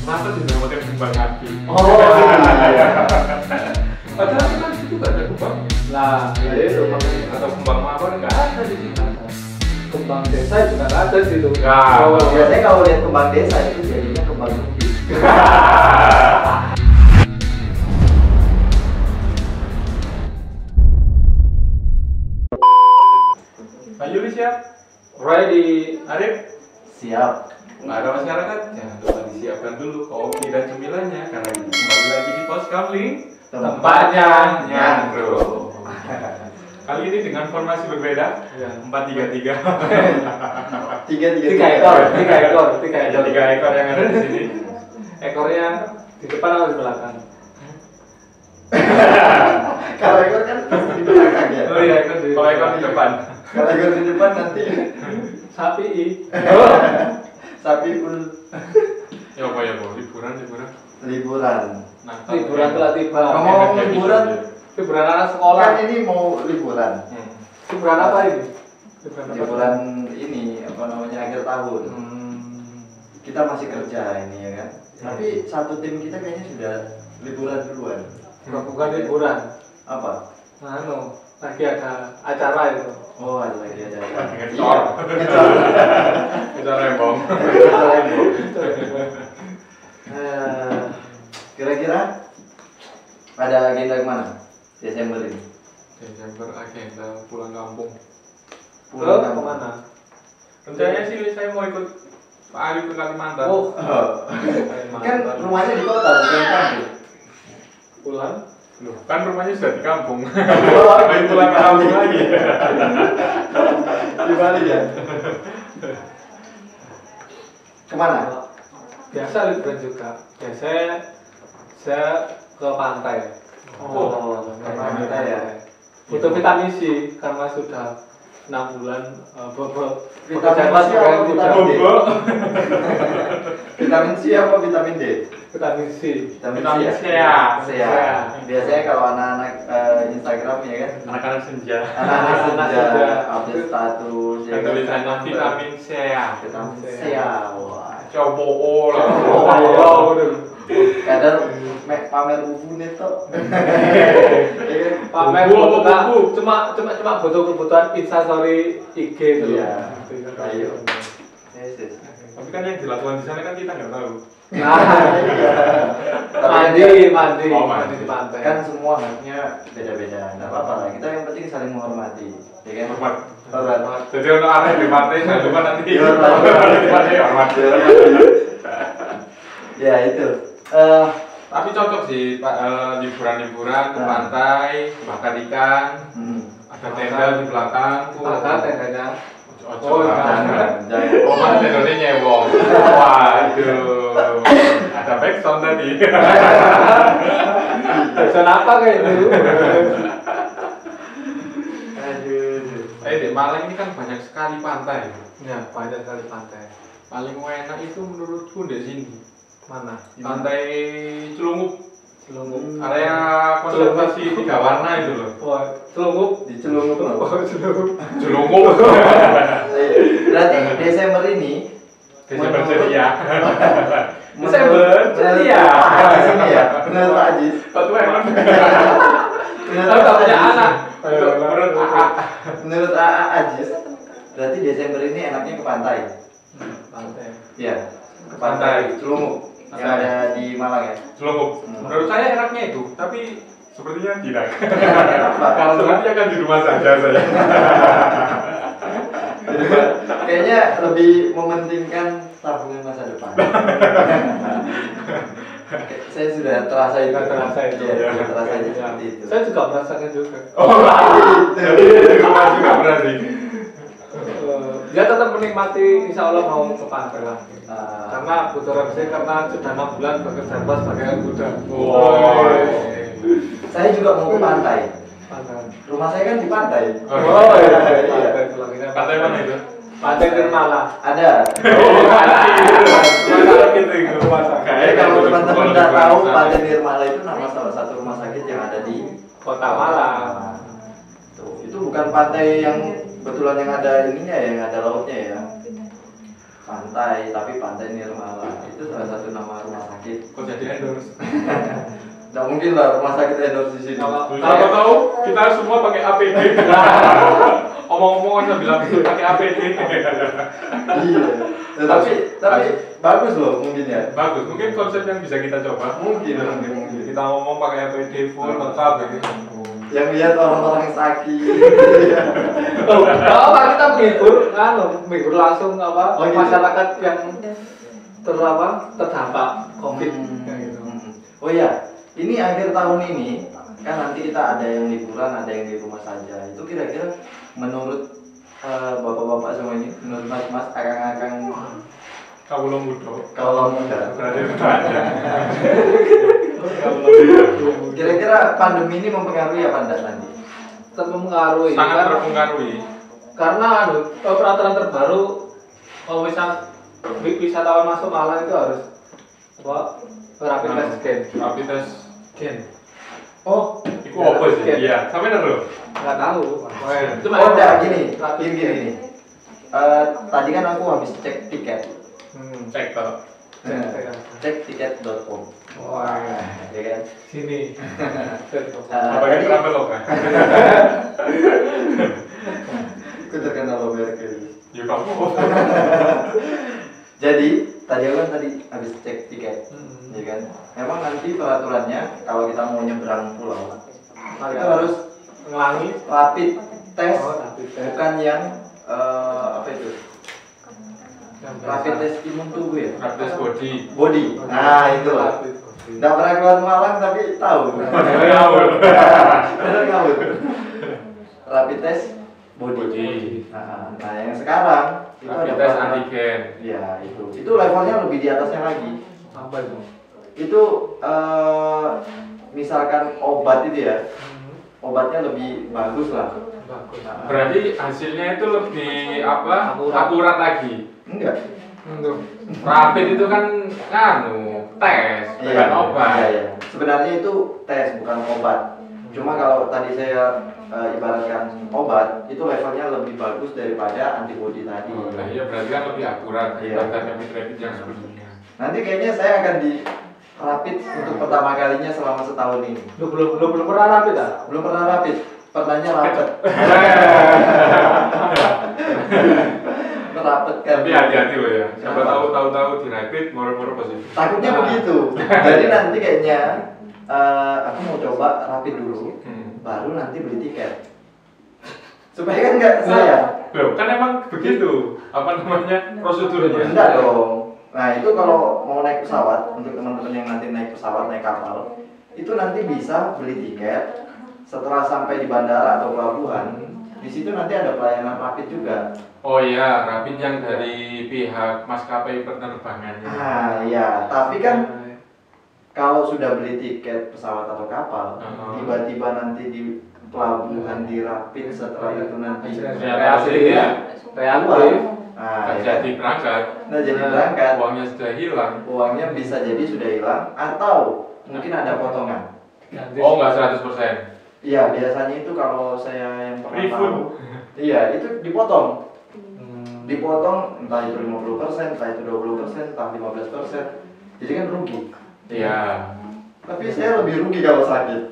Masa tidak pakai kembang api? Oh iya. Padahal kan di situ nggak ada kembang. Nah, ya itu makanya Atau kembang mawar nggak ada di situ. kembang desa juga nggak ada di situ. Nggak. Biasanya kalau lihat kembang desa itu jadinya kembang ubi. Pak Yuli siap? Ready. Arif? Siap. Para masyarakat, jangan lupa disiapkan dulu kopi dan cemilannya karena kita kembali lagi di Pos Kamling, tempatnya nyandro. Kali ini dengan formasi berbeda, Ya. 4-3-3. Tiga Ada 3 ekor yang ada di sini. Ekornya di depan atau di belakang? Kalau ekor kan pasti di belakang ya. Oh iya, ekor di Kalau ekor di depan. Kalau ekor di depan nanti sapi. sapi full Ya apa ya, Bu? Liburan. liburan. Nah, Liburan telah tiba. Ngomong liburan, Liburan anak sekolah. kan ini mau liburan. Liburan apa ini? Liburan apa? Liburan ini apa namanya akhir tahun. Kita masih kerja ini ya kan. Tapi satu tim kita kayaknya sudah liburan duluan. Bukan liburan. Apa? Anu, lagi ada acara itu. Oh, ada lagi ada. Ngecor. Ngecor. Kita rembong. Kira-kira ada agenda kemana Desember ini? Desember agenda pulang kampung. Ke kemana? Rencananya sih saya mau ikut Pak Arif ke Kalimantan. Oh, Kan rumahnya di kota bukan di kampung. pulang. Loh, kan rumahnya sudah di kampung. Main pulang ke kampung lagi. Di Bali ya. Kemana? Biasa liburan juga. Biasanya saya ke pantai. Oh, ke pantai ya. Butuh vitamin C karena sudah 6 bulan Vitamin C apa vitamin D? Vitamin C apa vitamin D? Vitamin C. Vitamin C C ya. ya. Biasanya kalau anak-anak Instagram ya kan, Anak-anak senja. anak-anak Anak-anak senja senja. update status ya Yang kan. tulisannya vitamin C ya. Vitamin C ya. Wah. Coba lah. Ayo, udah. Kadang pamer ubu nih toh. Pamer Buku apa buka, buku? cuma butuh kebutuhan instastory IG itu. Iya. Ayo. Yes, yes. Tapi kan yang dilakukan di sana kan kita nggak tahu. Nah, mandi Oh, mandi. di pantai. Kan semua haknya beda-beda, nggak apa-apa lah. Kita yang penting saling menghormati, ya kan? Hormat. Hormat. Jadi untuk arah di pantai jangan lupa nanti. Iya, hormat. Di pantai hormat. Ya itu. Tapi cocok sih Pak, liburan-liburan ke Nah. pantai, bakar ikan, ada tenda di belakang. Bakar tendanya. Oh, Jangan. Oh, mana tendanya nyewong. Waduh. Ada backsound tadi. Kenapa kayak gitu? Di Malang ini kan banyak sekali pantai. Ya, banyak sekali pantai. Paling enak itu menurutku di sini. Mana? Pantai Celungup. Celungup. Area konservasi 3 warna itu loh. Oh, Celungup. Di Celungup loh. Oh, Celungup. Celungup. Berarti Desember ini Desember ceria. Desember ceria. Di sini ya. Menurut Pak Ajis. Satu emang. Kalau tak punya anak. Menurut AA. Menurut AA Ajis, berarti Desember ini enaknya ke pantai. Pantai. Iya. Ke pantai Celungup yang ada di Malang ya. Celungup. Menurut saya enaknya itu, tapi sepertinya tidak. Kalau Sepertinya akan di rumah saja saya. kayaknya lebih mementingkan tabungan masa depan. Saya sudah terasa itu. Sudah terasa itu. Iya, Ya. sudah terasa itu seperti itu. Saya juga merasakan juga. Oh, jadi di rumah juga berarti. Dia tetap menikmati, insya Allah mau ke pantai lah. Ah. Karena butuh revisi karena sudah 6 bulan bekerja keras sebagai kuda. Wow. Saya juga mau ke pantai. Pantai. Rumah saya kan di pantai. Oh iya, Iya. Pantai mana itu? Pantai Tirmala. Ada. Oh, Mana gitu itu rumah sakit. Jadi kalau teman-teman nggak tahu, Pantai Nirmala itu nama salah satu rumah sakit yang ada di Kota Malang. Tuh, itu bukan pantai yang kebetulan yang ada ininya ya, yang ada lautnya ya. pantai, tapi Pantai Nirmala itu salah satu nama rumah sakit. Kok jadi endorse? Nggak mungkin lah rumah sakit endorse di sini. Kalau tahu kita semua pakai APD. Omong-omong aja bilang pakai APD. Iya. Tapi bagus loh mungkin ya. Bagus, mungkin konsep yang bisa kita coba. Mungkin. Kita ngomong pakai APD full lengkap gitu. Yang lihat orang-orang sakit. Oh, kita menghibur langsung apa Oh, gitu. masyarakat yang terdampak COVID kayak gitu. Oh iya, ini akhir tahun ini kan nanti kita ada yang liburan, ada yang di rumah saja. Itu kira-kira menurut bapak-bapak semua ini, menurut mas-mas, akang-akang, Kawula muda. kalau muda, Berarti ada. kira-kira pandemi ini mempengaruhi apa enggak nanti? Mempengaruhi. Sangat terpengaruhi. Karena peraturan terbaru wisatawan masuk Malang itu harus rapid test gen. Rapid tes. Gen. Oh, itu apa sih? Gen. Iya, sampai nero. Nggak tahu. Oh enggak, gini. Tadi kan aku habis cek tiket, Cek toh. cek tiket.com. Wah, Ya kan? sini. Pakai Tadi Traveloka. aku terkenal lo Merkel. Ya kamu. Jadi tadi aku kan habis cek tiket, ya kan? Memang nanti peraturannya kalau kita mau nyebrang pulau itu harus ngelangi rapid test, rapid test. bukan yang apa itu? Rapid test imun tubuh ya? Rapid tes body. Body. Nah itu lah. Nggak pernah keluar Malang tapi tahu. Ngawur. Bener ngawur. Rapid test body. Body. Nah yang sekarang itu Rapid ada tes peraturan- antigen. Ya itu. Itu levelnya lebih di atasnya lagi. Apa itu? Itu misalkan obat itu ya, obatnya lebih bagus lah. Bagus. Berarti hasilnya itu lebih apa? Akurat. Akurat lagi. Enggak. Rapid itu kan tes, bukan obat. Iya. Sebenarnya itu tes bukan obat. Cuma kalau tadi saya ibaratkan obat itu levelnya lebih bagus daripada antibodi tadi. Nah, iya berarti kan lebih akurat Iya. dibanding rapid yang sebelumnya. Nanti kayaknya saya akan di rapid untuk pertama kalinya selama setahun ini. Lu belum pernah rapid ah? Belum pernah rapid, pernahnya rapet. Merapet kan. Tapi hati-hati loh ya. Siapa tahu di rapid moro-moro positif. Takutnya begitu. Jadi nanti kayaknya aku mau coba rapid dulu, baru nanti beli tiket. Supaya kan nggak saya. Loh, kan emang begitu. Apa namanya? Prosedurnya. Enggak dong. Nah itu kalau mau naik pesawat, untuk teman-teman yang nanti naik pesawat, naik kapal, itu nanti bisa beli tiket. Setelah sampai di bandara atau pelabuhan, di situ nanti ada pelayanan rapid juga. Oh iya, rapid yang dari pihak maskapai penerbangannya. Nah iya, tapi kan kalau sudah beli tiket pesawat atau kapal, tiba-tiba nanti di pelabuhan di rapid, setelah itu nanti Reaktif ya. Reaktif. nah, Nggak ya. jadi berangkat. Nah jadi berangkat, Uangnya sudah hilang. uangnya bisa jadi sudah hilang atau mungkin ada potongan. Oh, nggak 100%. Iya, biasanya itu kalau saya yang pernah tahu, Refund. iya itu dipotong. Dipotong entah itu 50%, entah itu 20%, entah 15%. Jadi kan rugi. Iya. Tapi saya lebih rugi kalau sakit.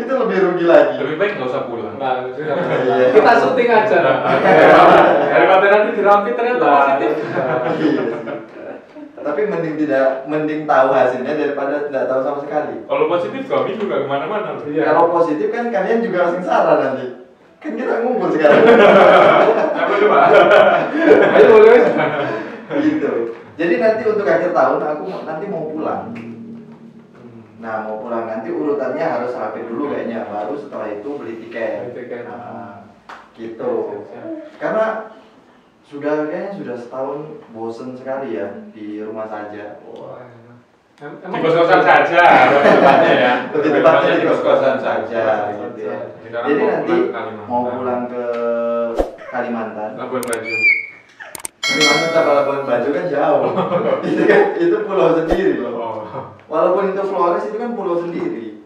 Itu lebih rugi lagi. Lebih baik nggak usah pulang. Nah, Iya. kita syuting aja. Daripada nanti di rapid ternyata positif. Iya. Tapi mending tahu hasilnya daripada tidak tahu sama sekali. Kalau positif kami juga kemana-mana. Iya. Kalau positif kan kalian juga sengsara nanti. Kan kita ngumpul sekarang. Apa coba? Ayo boleh. Gitu. Jadi nanti untuk akhir tahun aku nanti mau pulang. Nah mau pulang nanti urutannya harus rapid dulu kayaknya, baru setelah itu beli tiket. Beli tiket. Nah, gitu. Karena kayaknya sudah setahun bosen sekali ya di rumah saja. Di kos-kosan saja, tepatnya ya. Lebih tepatnya di kos-kosan saja gitu ya. Sekarang Jadi mau nanti pulang ke Kalimantan. mau pulang ke Kalimantan. Labuan Bajo. Kalimantan sama Labuan Bajo kan jauh. itu pulau sendiri loh. Oh. Walaupun itu Flores itu kan pulau sendiri.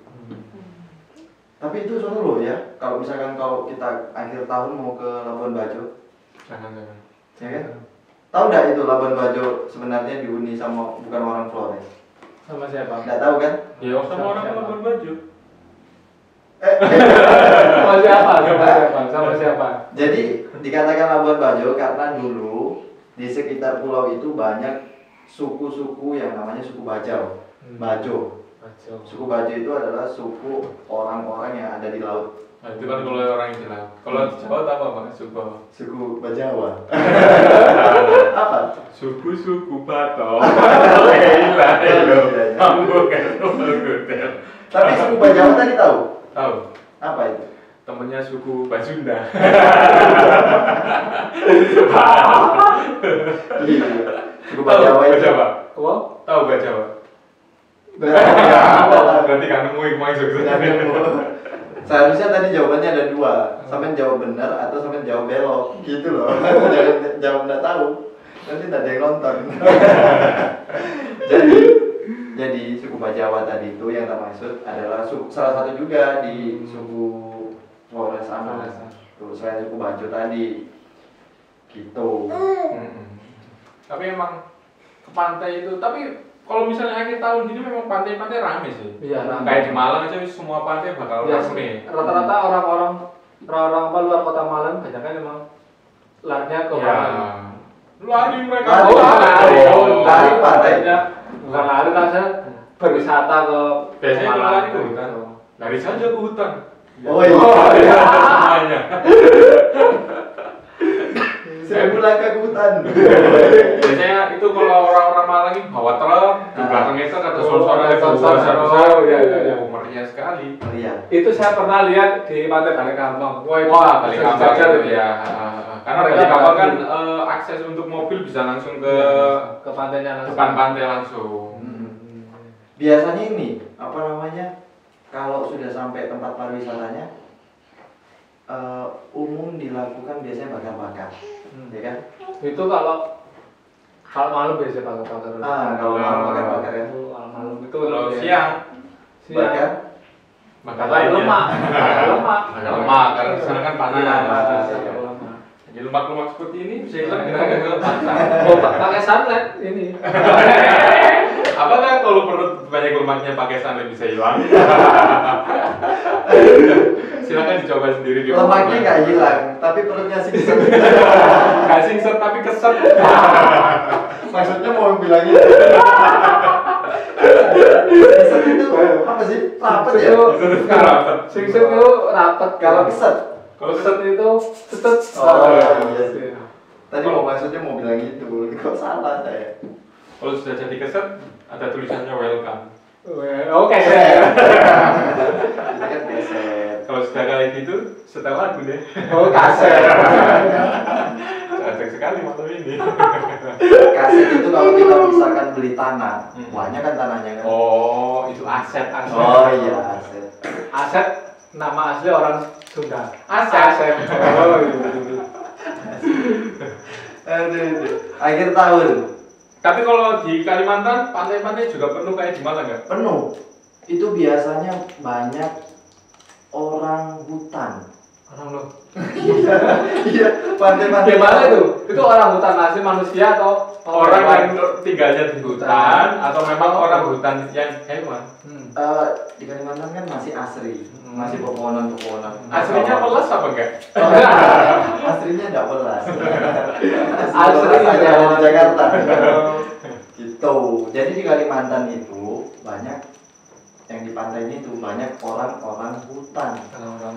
Tapi itu seru loh ya. Kalau misalkan kalau kita akhir tahun mau ke Labuan Bajo, Jangan. ya kan? Tahu nggak itu Labuan Bajo sebenarnya dihuni sama bukan orang Flores? Sama siapa? Nggak tahu kan? Ya sama orang Labuan Bajo. Sama siapa? Sama siapa? Jadi dikatakan Labuan Bajo karena dulu di sekitar pulau itu banyak suku-suku yang namanya suku Bajau. Bajo. Suku Bajo itu adalah suku orang-orang yang ada di laut. Nah, itu kan kalau orang di laut. Kalau di Jawa tahu apa suku? Suku Bajawa. Apa? Suku Batok. Gila, mampu kan? Tapi suku Bajawa tadi tahu? Tahu. Apa itu? Temennya suku Basunda. Iya. Suku Bajawa itu. Bajawa. Apa? Tahu Bajawa. Berarti kan nemuin maksud Seharusnya tadi jawabannya ada dua, sampai jawab benar atau sampai jawab belok, gitu loh. Jangan jawab nggak tahu, nanti nggak ada yang nonton. jadi suku Bajawa tadi itu yang termaksud adalah salah satu juga di suku Flores sana. Tuh selain suku Bajo tadi, gitu. Tapi emang ke pantai itu, tapi kalau misalnya akhir tahun gini memang pantai-pantai rame sih. Iya, rame. Kayak di Malang aja semua pantai bakal Ya, rame. rata-rata orang-orang apa luar kota Malang banyak kan emang larinya ke Malang. Lari mereka. Lari pantai. Bukan lari kan saya berwisata ke Biasanya kalau Malang. lari ke hutan. Lari saja ke hutan. Oh iya. Semuanya. Saya mulai ke hutan. Biasanya itu kalau orang-orang Malang ini bawa truk, di belakangnya itu ada suara besar-besar. Meriah sekali. Meriah. Itu saya pernah lihat di pantai Balikpapan. Wah, Balikpapan itu ya. Karena Balikpapan kan akses untuk mobil bisa langsung ke pantainya langsung. depan pantai langsung. Biasanya ini apa namanya? Kalau sudah sampai tempat pariwisatanya, umum dilakukan biasanya bakar-bakar, ya kan? Itu kalau malam biasa bakar-bakar. Kalau malam bakar-bakar ya. Kalau malam itu Kalau siang Bakar. bakar lemak. Bakar lemak karena di sana kan panas. Iya. Jadi lemak-lemak seperti ini bisa hilang dengan ke pantai. Oh, pakai sunlight ini. Apakah kalau perut banyak lemaknya pakai sunlight bisa hilang? Silakan dicoba sendiri di rumah. Lemaknya nggak hilang, tapi perutnya singset. Nggak singset tapi keset. Maksudnya mau bilang itu. Keset itu apa sih? Rapet ya? Rapat. Singset itu rapat. Kalau keset. Kalau keset itu ketet. Oh iya sih. Tadi maksudnya mau bilang itu, kok salah saya. Kalau sudah jadi keset, ada tulisannya welcome. Oke. Itu kan keset. Kalau sudah kayak gitu, setel lagu deh. Oh, kaset. Cantik sekali malam ini. Kaset itu kalau kita misalkan beli tanah, banyak kan tanahnya kan? Oh, itu aset. Oh iya, aset. Aset nama asli orang Sunda. Aset. Oh iya. Aduh. Akhir tahun Tapi kalau di Kalimantan, pantai-pantai juga penuh kayak di Malang nggak? penuh. Itu biasanya banyak orang hutan. Orang loh. Iya, pantai-pantai. Gimana itu? Itu orang hutan asli manusia atau Orang yang tinggalnya di hutan atau memang orang hutan yang hewan? Di Kalimantan kan masih asri, masih pepohonan-pepohonan. Aslinya pelas apa enggak? Aslinya enggak pelas. Asli aja di Jakarta. Gitu. Jadi di Kalimantan itu banyak yang di pantainya itu banyak orang-orang hutan.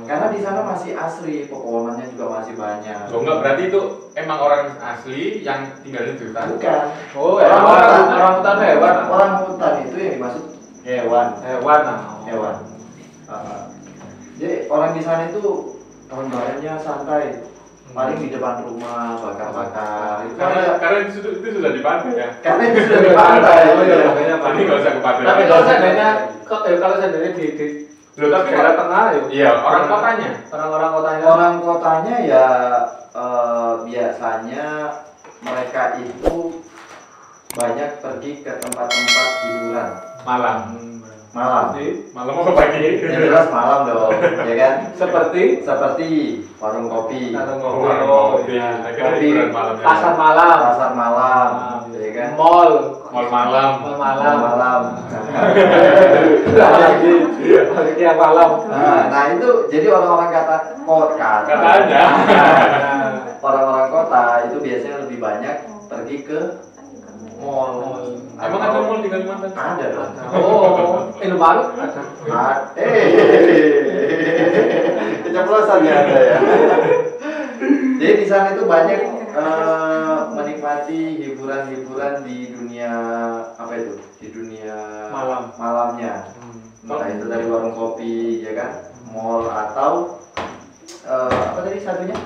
Karena di sana masih asri, pepohonannya juga masih banyak. Oh enggak, berarti itu emang orang asli yang tinggalnya di hutan? Bukan. Oh, orang hutan hewan. Orang hutan itu yang dimaksud hewan. Hewan. Jadi orang di sana itu tahun barunya santai. Paling di depan rumah bakar-bakar. Karena itu sudah di pantai ya. Karena itu sudah di pantai. Tapi nggak usah ke pantai. Tapi kalau seandainya di Loh, tapi daerah tengah ya. Iya, orang kotanya. Orang-orang kotanya. Orang kotanya ya biasanya mereka itu banyak pergi ke tempat-tempat hiburan. Malang. Malam. Malam apa pagi? Yang jelas malam dong, ya kan? Seperti Seperti warung kopi, warung Oh, kopi, iya. Kopi. Akhirnya hiburan malam ya. pasar malam, pasar malam, ya kan? mall, Mall malam. mall Malam. malam. Lagi. Lagi yang malam. Nah itu jadi orang-orang Katanya. orang-orang kota itu biasanya lebih banyak pergi ke mall. Emang ada mall di Kalimantan? Ada dong. Oh, Indomaret ada. Keceplosan ya ada ya. Jadi di sana itu banyak menikmati hiburan-hiburan di dunia apa itu? Di dunia malamnya. Entah itu dari warung kopi, ya kan? Mall atau apa tadi satunya?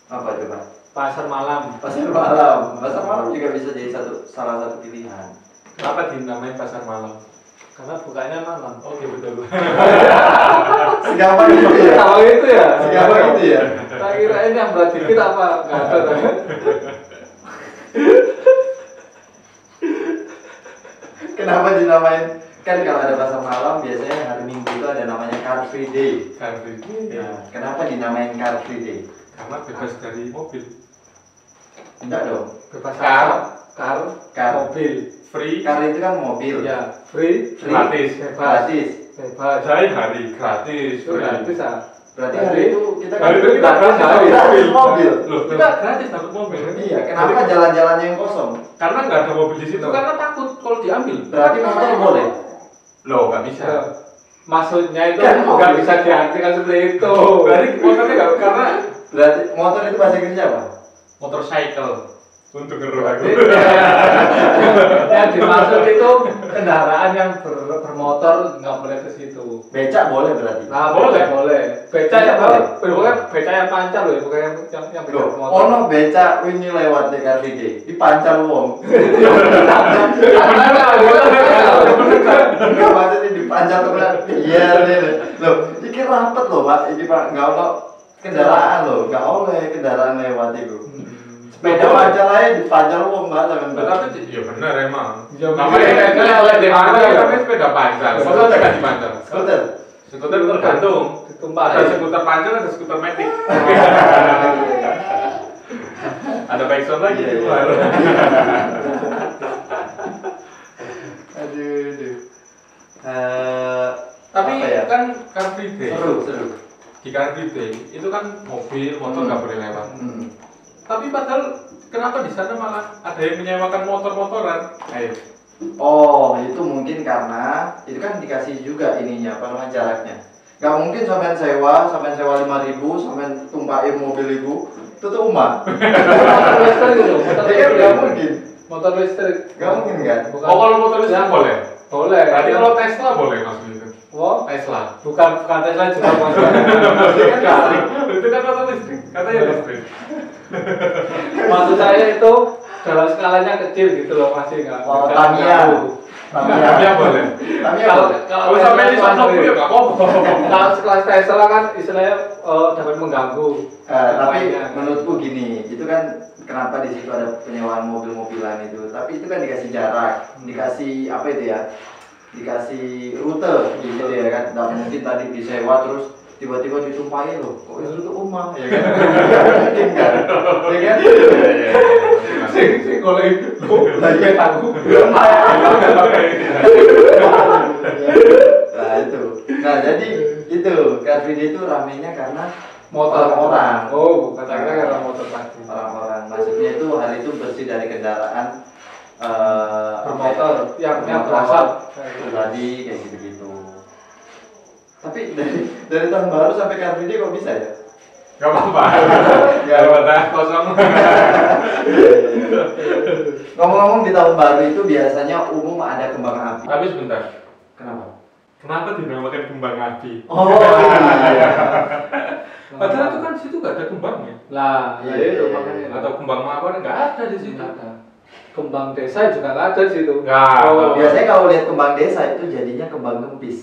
Apa coba? Pasar malam. Pasar malam. Pasar malam juga bisa jadi salah satu pilihan. Kenapa dinamain pasar malam? Karena bukanya malam. Oke, betul. Segampang itu ya. Kalau itu ya. Segampang itu ya. Tak kira ini yang berat dikit apa? Enggak ada. Kenapa dinamain? Kan kalau ada pasar malam biasanya hari Minggu itu ada namanya Car Free Day. Car Free Day. Nah, kenapa dinamain Car Free Day? Karena bebas dari mobil. Enggak dong. Bebas Car. Car. mobil. Free. Car itu kan mobil. Ya, free, Gratis. Gratis. bebas. Saya hari gratis. Itu gratis ah. Berarti hari itu kita Hari itu kita Gratis, gratis gratis mobil. Loh, kita gratis dapat mobil. Iya, kenapa jalan-jalannya yang kosong? Karena nggak ada mobil di situ. Karena takut kalau diambil. Berarti motor boleh. Loh, nggak bisa. Maksudnya itu Kan nggak mobil. bisa diartikan seperti itu. Berarti motornya nggak karena Berarti motor itu bahasa Inggrisnya apa? motorcycle. Untuk ngeru aku. Yang dimaksud itu kendaraan yang bermotor nggak boleh ke situ. Becak boleh berarti. Nah, Boleh. boleh. Beca yang Boleh. boleh, beca yang pancar loh, bukan yang beca Loh, motor. ono becak ini lewat di Car Free Day, dipancal wong. Enggak maksudnya dipancal temen. Iya nih. Loh, iki rapet loh, Pak. Iki Pak, enggak ono kendaraan loh, enggak oleh kendaraan lewat itu. Sepeda pancal aja dipancal wong Pak, sampean. Tapi ya benar emang. Ya, Namanya bener. oleh di mana Bener. tapi sepeda panjang. Masa tidak dipanjang? Skuter. Skuter tergantung. Ditumpah. Ada skuter panjang, ada skuter metik. Ada backsound lagi di luar. Aduh. Tapi apa ya? kan Car Free Day. Seru. Di Car Free Day itu kan mobil, motor nggak boleh lewat. Tapi padahal kenapa di sana malah ada yang menyewakan motor-motoran? Ayo. Oh, itu mungkin karena itu kan dikasih juga ininya, apa namanya jaraknya. Gak mungkin sampean sewa 5.000, sampean tumpahin mobil ibu, itu tuh rumah. Motor listrik itu, motor Ya kan listrik. gak mungkin. Motor listrik. Gak mungkin kan? Bukan. Oh, kalau motor listrik Ya, boleh? Boleh. Berarti kalau Tesla boleh maksudnya itu? Oh, Tesla. bukan Tesla juga motor. Itu kan motor listrik, katanya listrik. Maksud saya itu dalam skalanya kecil gitu loh, masih nggak. Oh, nggak Tamiya. jauh. Tamiya boleh. Tamiya Kalau boleh. Kalau sampai di sana ya nggak apa-apa. kalau sekelas Tesla kan istilahnya dapat mengganggu. Tapi Lainnya. menurutku gini, itu kan kenapa di situ ada penyewaan mobil-mobilan itu. Tapi itu kan dikasih jarak, dikasih apa itu ya? Dikasih rute gitu ya kan. Nggak mungkin tadi disewa terus tiba-tiba ditumpahin loh. Kok itu tuh rumah ya kan? Mungkin kan? Ya kan? Sing golek Lagi tangguh. Nah itu. Nah jadi itu Car Free Day itu ramenya karena Motor orang-orang. Oh, bukan karena motor pasti. Orang-orang. Maksudnya itu hari itu bersih dari kendaraan Bermotor yang bermotor, berasap. pribadi kayak gitu-gitu. Tapi dari tahun baru sampai Car Free Day kok bisa ya? Gak apa-apa. Gak apa-apa. Kosong. Ngomong-ngomong di tahun baru itu biasanya umum ada kembang api. Tapi sebentar. Kenapa? Kenapa dinamakan kembang api? Oh iya. Padahal itu kan di situ nggak ada kembangnya. Lah, Iya, ya itu iya, makanya. Atau kembang mawar nggak ada di situ. Nggak ada. Kembang desa juga nggak ada di situ. Nggak. Oh, Biasanya kalau lihat kembang desa itu jadinya kembang kempis.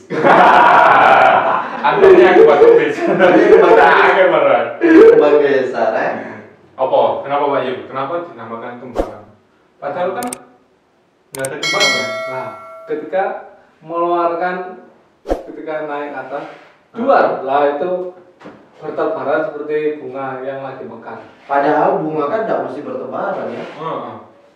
Antunya kembang kempis. Kembang Kemarin. Kembang desa, kan? Apa? Kenapa Pak Yub? Kenapa dinamakan kembang? Padahal kan nggak ada kembangnya. Nah, ketika mengeluarkan ketika naik atas jual lah itu bertebaran seperti bunga yang lagi mekar. Padahal bunga kan tidak mesti bertebaran ya.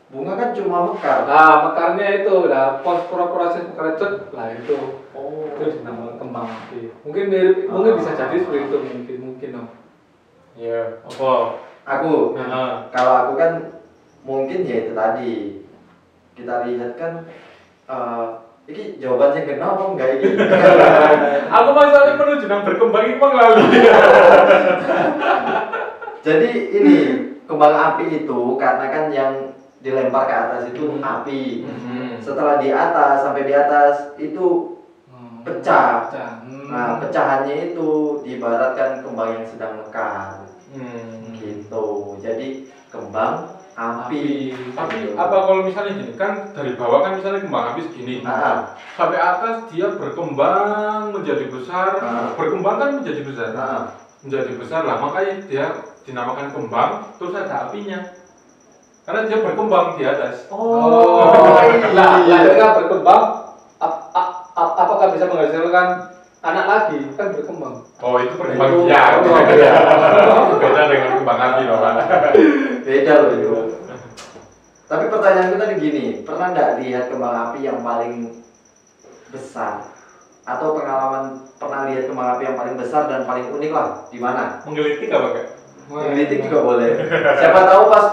Bunga kan cuma mekar. Nah mekarnya itu udah proses mekaret lah itu. Itu dinamakan kembang api. Mungkin mirip, mungkin bisa jadi seperti itu mungkin om. Iya. Apa? Aku, kalau aku kan mungkin ya itu tadi kita lihat kan, ini jawabannya kenapa enggak ini? Aku masalahnya menuju nang berkembang itu lali. Jadi ini kembang api itu karena kan yang dilempar ke atas itu api. Setelah di atas sampai di atas itu pecah. Nah pecahannya itu diibaratkan kembang yang sedang mekar. Gitu. Jadi kembang api. Tapi apa kalau misalnya gini kan dari bawah kan misalnya kembang api segini. Sampai atas dia berkembang menjadi besar. Berkembang kan menjadi besar. Menjadi besar lah, makanya dia dinamakan kembang, terus ada apinya. Karena dia berkembang di atas. Nah, ketika berkembang, apakah bisa menghasilkan anak lagi? Kan berkembang. Oh, itu berkembang biak. Beda dengan kembang api loh, Pak. Beda loh itu. Tapi pertanyaanku tadi gini, pernah nggak lihat kembang api yang paling besar? Atau pengalaman pernah lihat kembang api yang paling besar dan paling unik lah? Di mana? Menggelitik apa enggak? Menggelitik juga boleh. Siapa tahu pas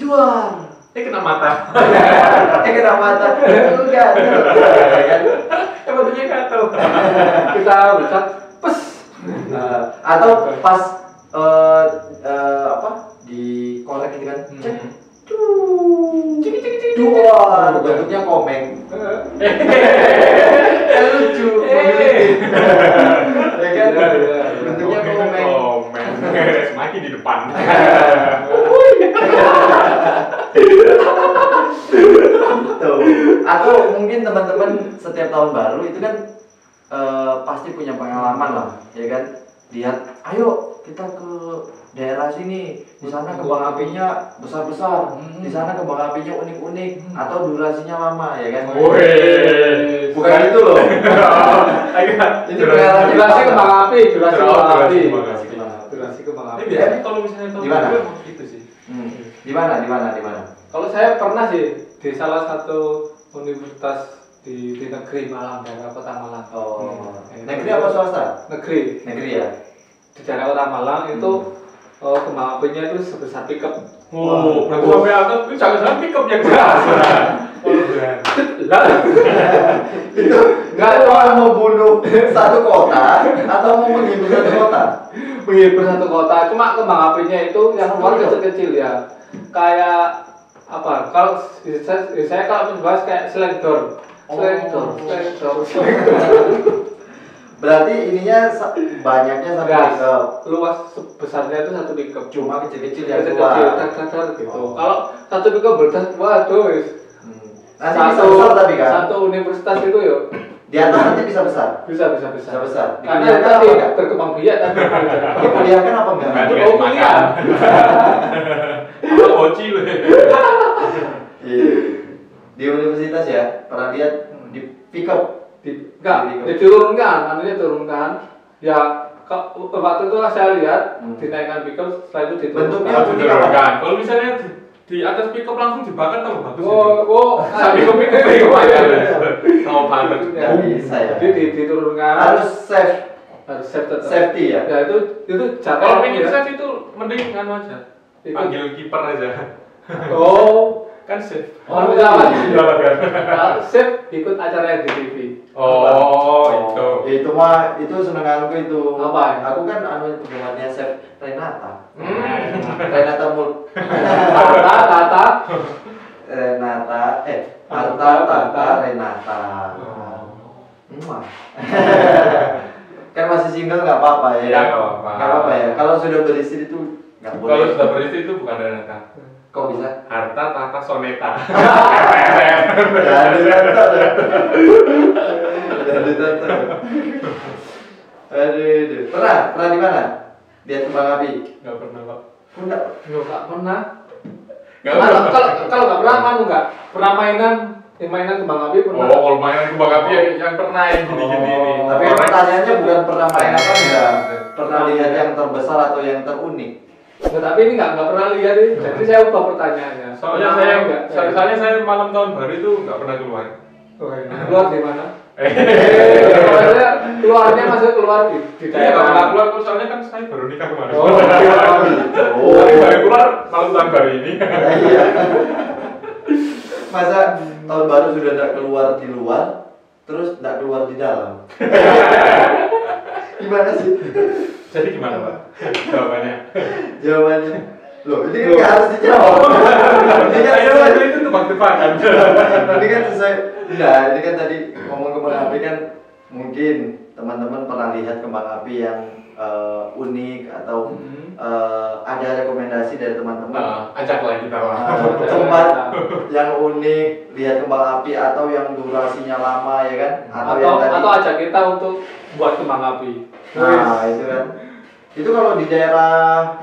duar. Kena mata. Kena mata. Enggak. Bentuknya gatel. Kita bisa pes. Atau pas apa di korek gitu kan. Duar. Bentuknya komeng. Lucu. Ya kan? Bentuknya komeng. Semakin di depan. Tuh. Atau mungkin teman-teman setiap tahun baru itu kan pasti punya pengalaman lah, ya kan? Lihat, ayo kita ke daerah sini, di sana kembang apinya besar-besar, di sana kembang apinya unik-unik, atau durasinya lama, ya kan? Bukan itu loh. Ini durasi kembang api, durasi kembang api. Ini biasanya kalau misalnya tahun baru itu sih. Di mana? Kalau saya pernah sih di salah satu universitas di negeri Malang, daerah Kota Malang. Negeri apa swasta? Negeri Ya. Di daerah Kota Malang itu kembang apinya itu sebesar pickup. Berarti sampai atas itu jangan pickup yang besar. Itu nggak cuma membunuh satu kota atau mau menghibur satu kota? Menghibur satu kota. Cuma kembang apinya itu yang keluar kecil-kecil ya. Kayak apa? Kalau saya kalau membahas kayak selendor. Berarti ininya banyaknya satu pickup. Luas besarnya itu satu pickup. Cuma kecil-kecil yang keluar. Gitu. Kalau satu pickup berdas, waduh. Nanti bisa besar tapi kan? Satu universitas itu yuk. Di atas nanti bisa besar. Bisa besar. Karena tadi berkembang biak kan. Kuliah kan apa enggak? Kuliah. Apa boci loh. Iya. Di universitas ya, pernah lihat di pickup. Diturunkan, ya waktu itu saya lihat dinaikkan pickup, setelah itu diturunkan. Kalau misalnya di atas pickup langsung dibakar tahu bagus pickup tahu banget nggak bisa ya. Jadi diturunkan harus tetap safety ya. Ya itu kalau pengen safe itu mending anu aja panggil kiper aja. Kan safe. Selamat. Safe ikut acara di TV. Itu mah itu senenganku itu. Apa? Aku kan anu penggemarnya Chef Renata. Renata Mul. Tata. Renata. Kan masih single nggak apa-apa ya. Nggak apa-apa ya. Kalau sudah beristri itu nggak boleh. Kalau sudah beristri itu bukan Renata. Kok bisa? Harta Tata Soneta. Jadi tante. Aduh. Pernah di mana? Lihat kembang api? Nggak pernah, Pak. Nggak pernah. Nggak pernah. Kalau nggak pernah, nggak pernah mainan mainan kembang api pernah. Oh, kalau mainan kembang api yang pernah yang gini-gini ini. Tapi pertanyaannya bukan pernah main apa enggak? Pernah lihat yang terbesar atau yang terunik? Nah, tapi ini nggak pernah lihat nih. Jadi saya ubah pertanyaannya. Soalnya saya malam tahun baru itu nggak pernah keluar. Oh, iya. Keluar di mana? Maksudnya Keluarnya masuk keluar di Iya, daerah. kalau nggak keluar, soalnya kan saya baru nikah kemarin. Oh, Tapi baru keluar malam tahun baru ini. Iya. Masa tahun baru sudah tidak keluar di luar, terus tidak keluar di dalam? Gimana sih? Jadi gimana Pak? Jawabannya? Jawabannya, loh ini kan nggak harus dijawab. Ini kan Ayo, sesuai, itu tebak-tebakan. ini kan sesuai. Nah, ini kan tadi ngomong kembang api kan mungkin teman-teman pernah lihat kembang api yang unik atau ada rekomendasi dari teman-teman. Ajaklah kita lah. Tempat yang unik, lihat kembang api atau yang durasinya lama ya kan? Atau ajak kita untuk buat kembang api. Nah, itu kan. Itu kalau di daerah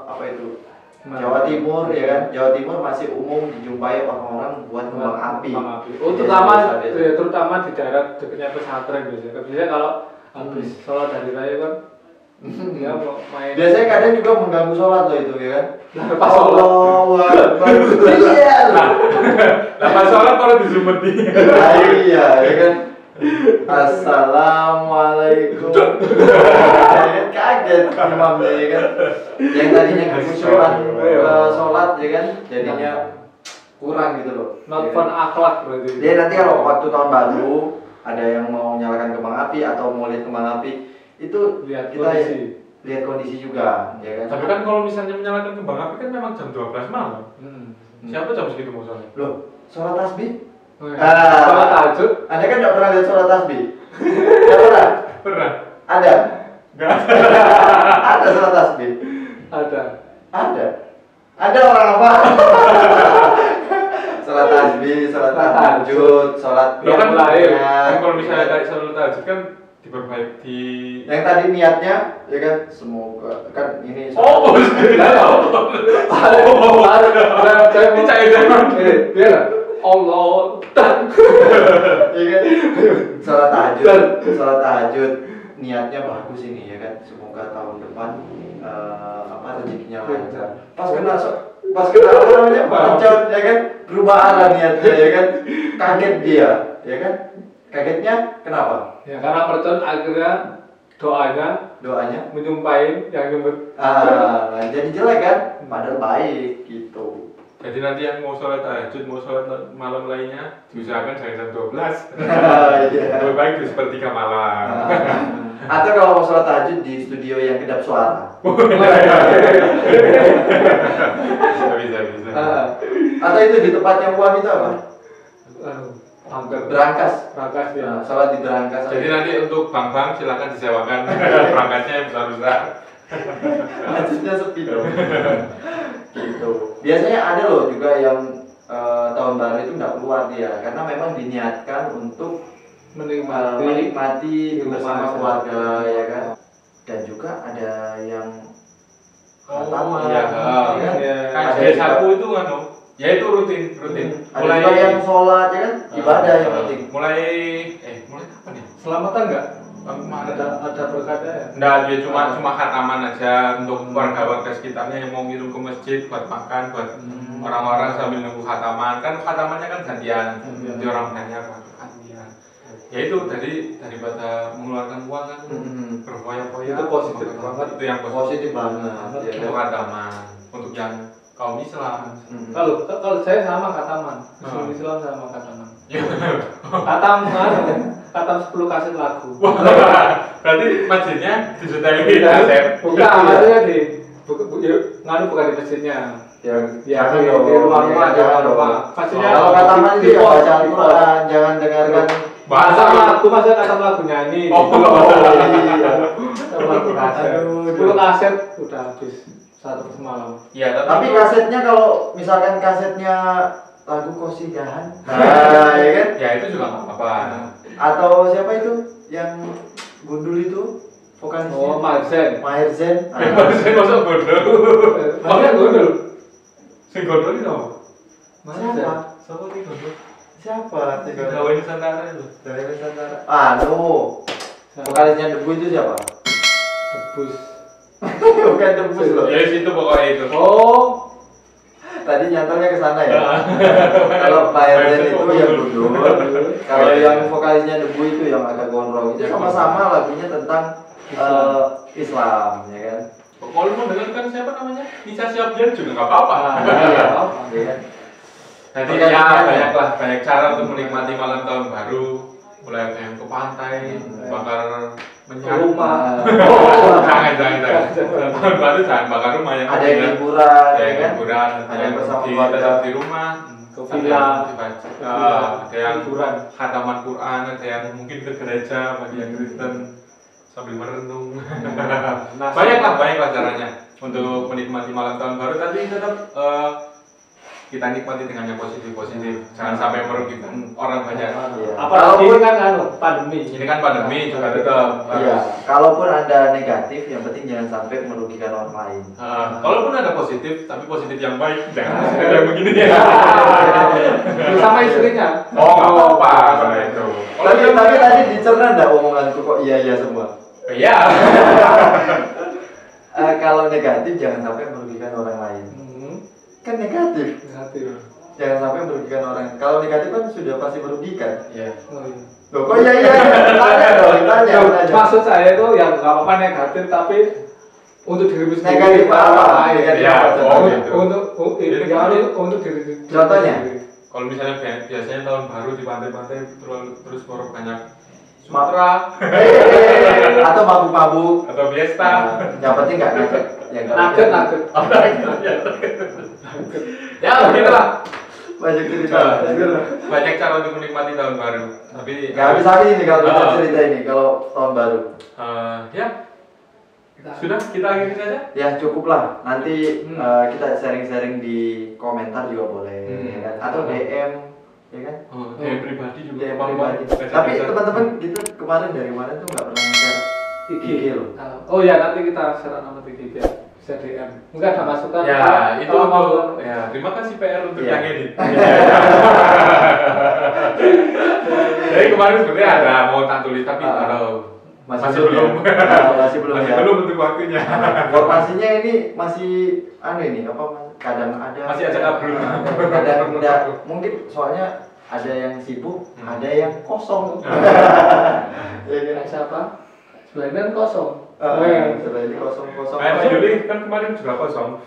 apa itu? Jawa Timur ya kan? Jawa Timur masih umum dijumpai orang-orang buat kembang api. Oh, terutama di daerah dekatnya pesantren biasanya. Biasanya kalau habis sholat hari raya kan dia mau main. Biasanya kadang juga mengganggu sholat loh itu ya kan? Pas sholat. Iya. Lah pas sholat kalau disumeti. Iya, ya kan? Assalamualaikum. Ya kan kaget imamnya ya kan. Yang tadinya khusyukan sholat ya kan, jadinya kurang gitu loh. Not fun akhlak berarti. Dia nanti kalau waktu tahun baru ada yang mau nyalakan kembang api atau mau lihat kembang api itu Lihat kita kondisi. lihat kondisi juga ya kan. Tapi kan kalau misalnya menyalakan kembang api kan memang jam 12 malam. Siapa jam segitu mau sholat? Loh, sholat tasbih? Sholat tahajud. Anda kan nggak pernah lihat sholat tasbih? Nggak pernah? Pernah? Ada? Enggak. Ada sholat tasbih? Ada. Ada? Ada orang apa? Sholat tasbih, sholat tahajud, sholat Lo kan lahir. kan kalau misalnya kayak sholat tahajud kan diperbaiki. yang tadi niatnya ya kan semoga kan ini Oh, ini cairan. Biar Allah. ya kan sholat tahajud niatnya bagus ini ya kan semoga tahun depan rezekinya lancar pas kena apa namanya bacot ya kan berubah arah niatnya ya kan kaget dia ya kan kagetnya kenapa Ya karena mercon akhirnya doanya menyumpahin yang nyumpet. nah, jadi jelek kan padahal baik gitu. Jadi nanti yang mau sholat tahajud, mau sholat malam lainnya diusahakan jangan jam 12. Iya. Lebih baik di sepertiga malam. Atau kalau mau sholat tahajud di studio yang kedap suara. Bisa. Atau itu di tempat yang uang itu apa? Berangkas ya. sholat di berangkas. Jadi nanti untuk bang-bang silakan disewakan berangkasnya yang besar-besar. Masjidnya sepi dong. Gitu. Biasanya ada loh juga yang tahun baru itu nggak keluar dia karena memang diniatkan untuk menikmati bersama keluarga ya kan. Dan juga ada yang Kan desaku itu kan, ya itu rutin. Ada juga yang sholat ya kan, ibadah yang penting. Mulai kapan ya? Selamatan enggak? Ada berkatnya ya? Enggak, dia cuma khataman aja untuk warga-warga sekitarnya yang mau ngirim ke masjid buat makan, buat orang-orang sambil nunggu khataman. Kan khatamannya kan gantian, jadi orang banyak gantian. Ya itu daripada mengeluarkan uang kan berfoya-foya. Itu positif banget. Itu yang Positif banget. untuk khataman, untuk yang kaum Islam. Kalau saya sama kataman, Muslim Islam sama kataman. Katam 10 kaset lagu. Berarti masjidnya diseteli kaset. Bukan, maksudnya bukan di masjidnya. Ya, di rumah-rumah, di rumah. Maksudnya kalau kataman itu ya baca Al-Quran, jangan dengarkan bahasa lagu, maksudnya katam lagu nyanyi. iya. Aduh, 10 kaset udah habis satu semalam. Ya, Tapi kasetnya kalau misalkan kasetnya lagu Kosidahan, nah ya kan? Ya itu juga nggak apa-apa. Atau siapa itu yang gundul itu vokalisnya? Oh, Maher Zain. Saya masuk bodoh. Maher Gondol. Sing gondol itu apa? Maher Zain. Siapa? Siapa ini gondol? Siapa? Pegawai Nusantara itu. Dari Nusantara. Vokalisnya Debu itu siapa? Debus. Bukan Debus loh. Ya itu pokoknya itu. Oh, Tadi nyantolnya ke sana ya. Kalau Pak Erzen itu yang gundul. Kalau yang vokalisnya Debu itu yang agak gondrong itu sama-sama lagunya tentang Islam, ya kan? Kalau mau dengarkan siapa namanya? Nisa Syabian juga nggak apa-apa. Ya kan? Jadi ya banyak cara untuk menikmati malam tahun baru. Mulai yang ke pantai, bakar minyak. rumah. Jangan. Tahun baru jangan bakar rumah yang Ada yang liburan, ada ya yang kan? liburan, Ada yang bersama tetap keluarga. di rumah, Ke villa. ada yang Liburan. khataman Quran, ada yang mungkin ke gereja bagi yang Kristen sambil merenung. Banyaklah caranya untuk menikmati malam tahun baru. Tapi tetap kita nikmati dengan yang positif. Jangan sampai merugikan orang banyak. Apalagi ini kan pandemi. Ini kan pandemi juga tetap Iya. harus. Kalaupun ada negatif, yang penting jangan sampai merugikan orang lain. Kalaupun ada positif, tapi positif yang baik, jangan yang begini ya. Bersama istrinya. Oh, nggak apa-apa kalau itu. Tapi tadi dicerna enggak omonganku kok iya semua? Iya. Kalau negatif jangan sampai merugikan orang lain. Kan negatif. Jangan sampai merugikan orang. Kalau negatif kan sudah pasti merugikan. Iya. Oh, iya. Loh kok iya? Tanya. Maksud saya itu ya nggak apa-apa negatif tapi untuk diri sendiri. Negatif apa? Negatif Ya, apa? oh, gitu. Untuk diri sendiri. Contohnya? Kalau misalnya biasanya tahun baru di pantai-pantai terus baru banyak Sumatera Atau mabuk-mabuk atau fiesta. yang penting nggak ngajak. Nugget. Ya begitulah. Banyak cerita. Banyak cara untuk menikmati tahun baru. Tapi Nggak habis ini kalau kita cerita ini kalau tahun baru. Ya sudah kita akhiri saja. Ya cukup lah. Nanti kita sharing-sharing di komentar juga boleh, ya kan? Atau DM, ya kan? DM pribadi juga. DM apa-apa. pribadi. Tapi teman-teman gitu dari kemarin tuh nggak pernah share IG loh. Oh ya nanti kita share nama IG biar bisa DM. Enggak ada masukan. Ya itu kalau mau untuk ya terima kasih PR untuk Iya. yang edit. Jadi kemarin sebenarnya ada mau tak tulis tapi masih belum. Masih belum Masih ya. belum untuk waktunya. Informasinya ini masih ini apa? Kadang ada. Masih acak abrul. Kadang enggak. Mungkin soalnya ada yang sibuk, ada yang kosong. Ya kan? kayak siapa? Sebenarnya kosong. Setelah ini kosong. Si Yuli kan kemarin juga kosong.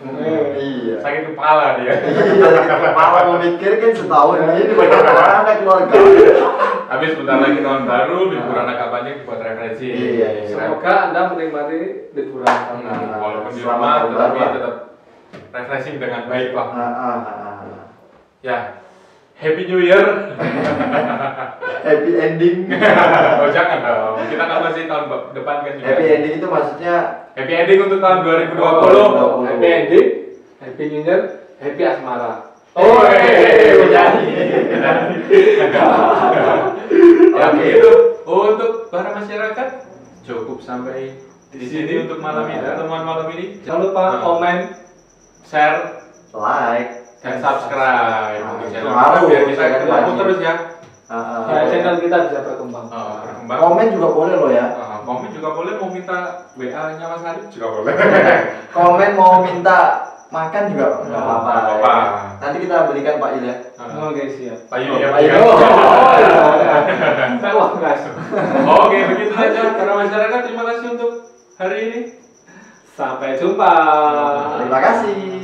Iya. Sakit kepala dia. Iya, kepala memikir kan setahun ini bagaimana keluarga. Habis sebentar lagi tahun baru, liburan agak banyak buat referensi. Iya. Semoga Anda menikmati liburan. Walaupun di Selamat rumah, tahun tetapi baru. tetap refreshing dengan baik lah. Ya. Happy New Year. Happy ending. Oh jangan dong, kita kan masih tahun depan kan juga. Happy ending itu maksudnya Happy ending untuk tahun 2020. Happy ending, happy new year, happy asmara. Oh, jadi. Ya begitu. Untuk para masyarakat cukup sampai di sini untuk malam ini, teman malam ini. Jangan lupa komen, share, like dan subscribe untuk channel Harus, kita biar kita ya, ketemu wajib. terus ya. ya channel kita bisa berkembang. Berkembang. Komen juga boleh loh ya. Komen juga boleh, mau minta WA-nya Mas Arif juga boleh. Komen mau minta makan juga nggak apa-apa. Nggak apa-apa. Nanti kita belikan Pak Il ya. Oke siap. Pak Yuli ya. Pak Il. Wah guys. Oke, begitu saja para masyarakat. Terima kasih untuk hari ini. Sampai jumpa. Terima kasih.